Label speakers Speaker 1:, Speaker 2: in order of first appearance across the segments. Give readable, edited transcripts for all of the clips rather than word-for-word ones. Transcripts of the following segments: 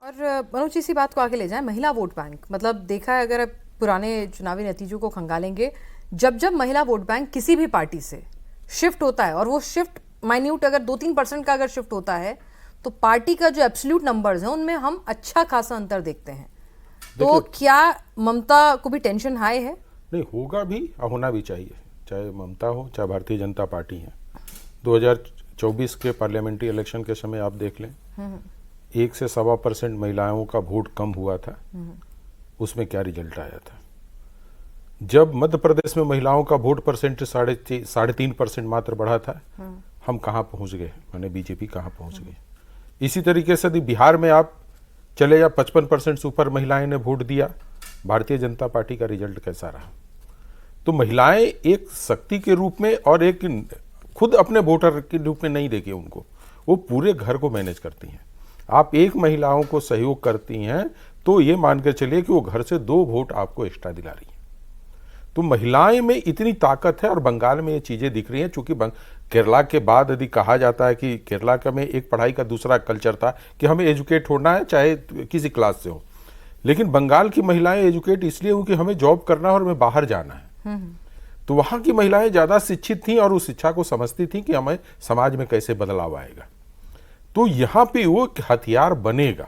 Speaker 1: और मनोज इसी बात को आगे ले जाएं, महिला वोट बैंक, मतलब देखा है अगर पुराने चुनावी नतीजों को खंगालेंगे, जब जब महिला वोट बैंक किसी भी पार्टी से शिफ्ट होता है और वो शिफ्ट माइन्यूट अगर 2-3% का अगर शिफ्ट होता है तो पार्टी का जो एब्सोल्यूट नंबर्स हैं उनमें हम अच्छा खासा अंतर देखते हैं। तो क्या ममता को भी टेंशन हाई है?
Speaker 2: नहीं, होगा भी और होना भी चाहिए, चाहे ममता हो चाहे भारतीय जनता पार्टी है। 2024 के पार्लियामेंट्री इलेक्शन के समय आप देख लें, 1 से 1.25% महिलाओं का वोट कम हुआ था, उसमें क्या रिजल्ट आया था। जब मध्य प्रदेश में महिलाओं का वोट परसेंट 3.5% मात्र बढ़ा था, हम कहाँ पहुँच गए, माने बीजेपी कहाँ पहुँच गई। इसी तरीके से यदि बिहार में आप चले या 55% से ऊपर महिलाएं ने वोट दिया, भारतीय जनता पार्टी का रिजल्ट कैसा रहा। तो महिलाएं एक शक्ति के रूप में और एक खुद अपने वोटर के रूप में नहीं देखिए उनको, वो पूरे घर को मैनेज करती हैं। आप एक महिलाओं को सहयोग करती हैं तो ये मान कर चलिए कि वो घर से 2 वोट आपको एक्स्ट्रा दिला रही है। तो महिलाएं में इतनी ताकत है और बंगाल में ये चीजें दिख रही हैं। चूंकि केरला के बाद यदि कहा जाता है कि केरला का में एक पढ़ाई का दूसरा कल्चर था कि हमें एजुकेट होना है चाहे किसी क्लास से हो, लेकिन बंगाल की महिलाएं एजुकेट इसलिए हुई कि हमें जॉब करना है और हमें बाहर जाना है। तो वहां की महिलाएं ज्यादा शिक्षित थीं और उस शिक्षा को समझती थीं कि हमें समाज में कैसे बदलाव आएगा। तो यहाँ पे वो हथियार बनेगा,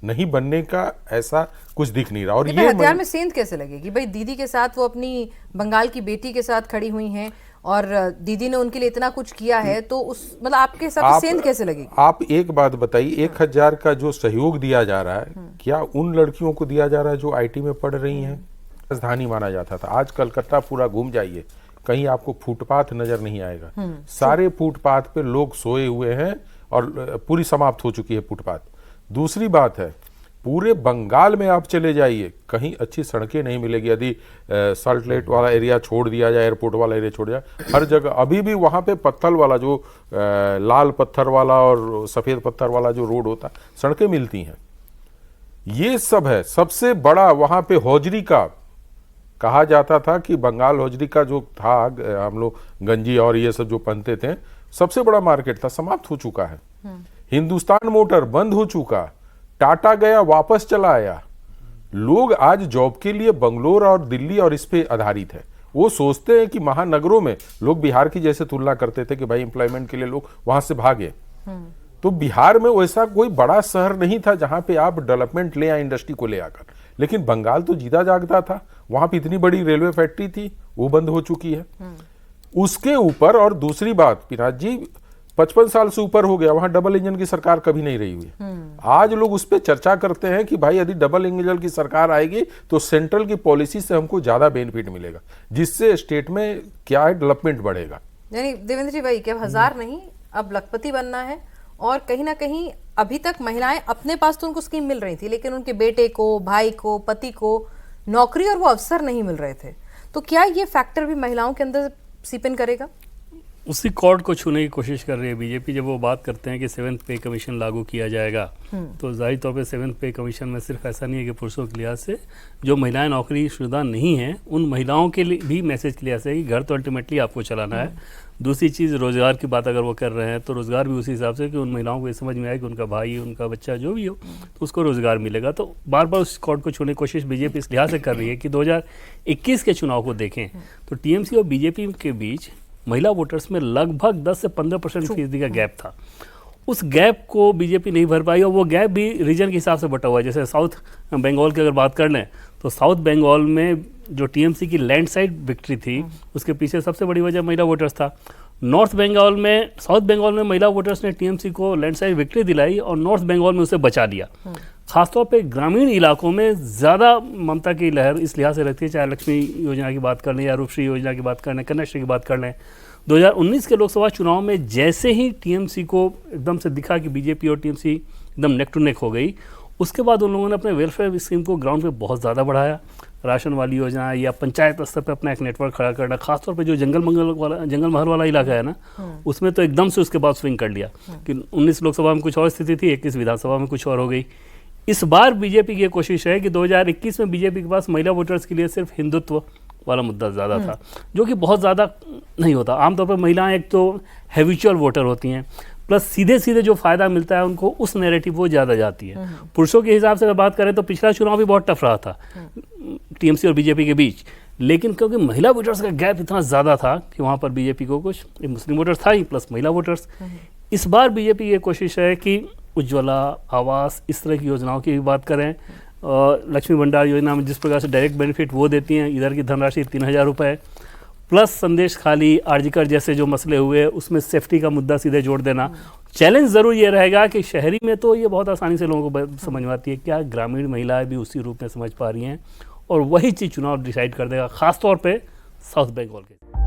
Speaker 2: नहीं बनने का ऐसा कुछ दिख नहीं रहा। और ये
Speaker 1: हथियार में सेंध कैसे लगेगी? भाई दीदी के साथ वो अपनी बंगाल की बेटी के साथ खड़ी हुई हैं और दीदी ने उनके लिए इतना कुछ किया है, तो उस मतलब आपके हिसाब से सेंध कैसे लगेगी?
Speaker 2: आप एक बात बताइए, 1000 का जो सहयोग दिया जा रहा है, क्या उन लड़कियों को दिया जा रहा है जो आईटी में पढ़ रही हैं? राजधानी माना जाता था। आज कलकत्ता पूरा घूम जाइए, कहीं आपको फुटपाथ नजर नहीं आएगा। सारे फुटपाथ पे लोग सोए हुए हैं और पूरी समाप्त हो चुकी है फुटपाथ। दूसरी बात है, पूरे बंगाल में आप चले जाइए, कहीं अच्छी सड़कें नहीं मिलेगी। यदि सल्ट लेक वाला एरिया छोड़ दिया जाए, एयरपोर्ट वाला एरिया छोड़ दिया, हर जगह अभी भी वहाँ पे पत्थर वाला जो लाल पत्थर वाला और सफ़ेद पत्थर वाला जो रोड होता, सड़कें मिलती हैं। ये सब है। सबसे बड़ा वहाँ पे हौजरी का कहा जाता था कि बंगाल हौजरी का जो था, हम लोग गंजी और ये सब जो पहनते थे, सबसे बड़ा मार्केट था, समाप्त हो चुका है। हिंदुस्तान मोटर बंद हो चुका, टाटा गया वापस चला आया। लोग आज जॉब के लिए बंगलोर और दिल्ली और इस पे आधारित है। वो सोचते हैं कि महानगरों में लोग बिहार की जैसे तुलना करते थे कि भाई एम्प्लॉयमेंट के लिए लोग वहां से भागे। तो बिहार में वैसा कोई बड़ा शहर नहीं था जहां पे आप डेवलपमेंट ले आए इंडस्ट्री को ले आकर, लेकिन बंगाल तो जीता जागता था। वहां पे इतनी बड़ी रेलवे फैक्ट्री थी, वो बंद हो चुकी है। उसके ऊपर और दूसरी बात, पिनाज जी 55 साल से ऊपर हो गया, वहां डबल इंजन की सरकार कभी नहीं रही हुई। आज लोग उस पर चर्चा करते हैं कि भाई यदि डबल इंजन की सरकार आएगी तो सेंट्रल की पॉलिसी से हमको ज्यादा बेनिफिट मिलेगा, जिससे स्टेट में क्या है, डेवलपमेंट बढ़ेगा।
Speaker 1: यानी देवेंद्र जी भाई, क्या 1000 नहीं, अब लखपति बनना है। और कहीं ना कहीं अभी तक महिलाएं अपने पास तो उनको स्कीम मिल रही थी, लेकिन उनके बेटे को, भाई को, पति को नौकरी और वो अवसर नहीं मिल रहे थे। तो क्या ये फैक्टर भी महिलाओं के अंदर सीप इन करेगा?
Speaker 3: उसी कॉर्ड को छूने की कोशिश कर रही है बीजेपी। जब वो बात करते हैं कि 7th पे कमीशन लागू किया जाएगा, तो जाहिर तौर पे 7th पे कमीशन में सिर्फ ऐसा नहीं है कि पुरुषों के लिहाज से जो महिलाएं नौकरीशुदा नहीं हैं उन महिलाओं के लिए भी मैसेज के लिहाज से कि घर तो अल्टीमेटली आपको चलाना है। दूसरी चीज़, रोज़गार की बात अगर वो कर रहे हैं तो रोज़गार भी उसी हिसाब से कि उन महिलाओं को ये समझ में आए कि उनका भाई, उनका बच्चा जो भी हो तो उसको रोज़गार मिलेगा। तो बार बार उस कॉर्ड को छूने की कोशिश बीजेपी इस लिहाज से कर रही है कि 2021 के चुनाव को देखें तो टीएमसी और बीजेपी के बीच महिला वोटर्स में लगभग 10 से 15% फीसदी का गैप था। उस गैप को बीजेपी नहीं भर पाई और वो गैप भी रीजन के हिसाब से बटा हुआ है। जैसे साउथ बंगाल की अगर बात कर लें तो साउथ बंगाल में जो टीएमसी की लैंडस्लाइड विक्ट्री थी, उसके पीछे सबसे बड़ी वजह महिला वोटर्स था। नॉर्थ बंगाल में, साउथ बंगाल में महिला वोटर्स ने टीएमसी को लैंडस्लाइड विक्ट्री दिलाई और नॉर्थ बंगाल में उसे बचा लिया। खासतौर पे ग्रामीण इलाकों में ज़्यादा ममता की लहर इस लिहाज से रहती है, चाहे लक्ष्मी योजना की बात कर लें या रूपश्री योजना की बात कर लें, कन्याश्री की बात कर लें। 2019 के लोकसभा चुनाव में जैसे ही टीएमसी को एकदम से दिखा कि बीजेपी और टीएमसी एकदम नेक टू नेक हो गई, उसके बाद उन लोगों ने अपने वेलफेयर स्कीम को ग्राउंड पे बहुत ज़्यादा बढ़ाया। राशन वाली योजना या पंचायत स्तर पे अपना एक नेटवर्क खड़ा करना, खासतौर पे जो जंगल महल वाला इलाका है ना, उसमें तो एकदम से उसके बाद स्विंग कर लिया कि 19 लोकसभा में कुछ और स्थिति थी, 21 विधानसभा में कुछ और हो गई। इस बार बीजेपी की कोशिश है कि 2021 में बीजेपी के पास महिला वोटर्स के लिए सिर्फ हिंदुत्व वाला मुद्दा ज़्यादा था, जो कि बहुत ज़्यादा नहीं होता। आमतौर पर महिलाएं एक तो हैबिचुअल वोटर होती हैं, प्लस सीधे सीधे जो फायदा मिलता है उनको, उस नैरेटिव वो ज़्यादा जाती है। पुरुषों के हिसाब से अगर बात करें तो पिछला चुनाव भी बहुत टफ रहा था टीएमसी और बीजेपी के बीच, लेकिन क्योंकि महिला वोटर्स का गैप इतना ज़्यादा था कि वहाँ पर बीजेपी को कुछ मुस्लिम वोटर्स था ही प्लस महिला वोटर्स। इस बार बीजेपी की कोशिश है कि उज्ज्वला, आवास, इस तरह की योजनाओं की भी बात करें। लक्ष्मी भंडार योजना में जिस प्रकार से डायरेक्ट बेनिफिट वो देती हैं, इधर की धनराशि 3000 रुपये, प्लस संदेश खाली, आरजीकर जैसे जो मसले हुए उसमें सेफ्टी का मुद्दा सीधे जोड़ देना। चैलेंज ज़रूर ये रहेगा कि शहरी में तो ये बहुत आसानी से लोगों को समझ में आती है, क्या ग्रामीण महिलाएं भी उसी रूप में समझ पा रही हैं, और वही चीज़ चुनाव डिसाइड कर देगा, खासतौर पे साउथ बंगाल के।